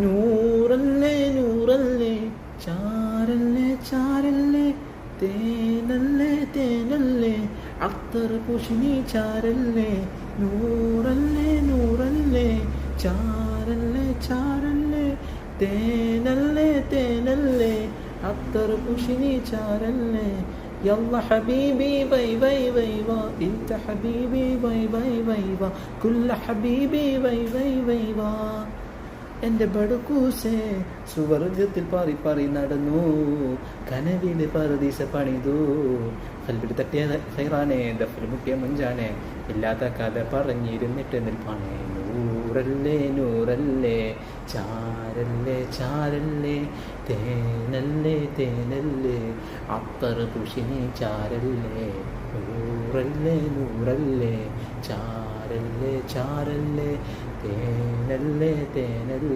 നൂറല്ലേ നൂറല്ലേ ചാരല്ലേ ചാരല്ലേ തേനല്ലേ തേനല്ലേ അത്തർ പുഷിനി ചാരല്ലേ നൂറല്ലേ നൂറല്ലേ ചാരല്ലേ ചാരല്ലേ തേനല്ലേ തേനല്ലേ അത്തർ പുഷിനി ചാരല്ലേ يلا حبيبي باي باي باي با انت حبيبي باي باي باي با كل حبيبي باي باي باي با എൻ്റെ ബടുക്കൂസേ സുവർഗത്തിൽ പാറി പാറി നടന്നു കനവില് പറുദീസ പണിതു കൽവിൽ തട്ടിയ ഹൈറാനെ ദഫിൽ മുട്ടിയ മുഞ്ചാനെ ഇല്ലാത്ത കഥ പറഞ്ഞിരുന്നിട്ട് നിൽപ്പാണേ നൂറല്ലേ നൂറല്ലേ ചാരല്ലേ ചാരല്ലേ തേനല്ലേ തേനല്ലേ അത്തർ പുഷിനി ചാരല്ലേ നൂറല്ലേ നൂറല്ലേ ചാരല്ലേ ചാരല്ലേ തേനല്ലേ തേനല്ലേ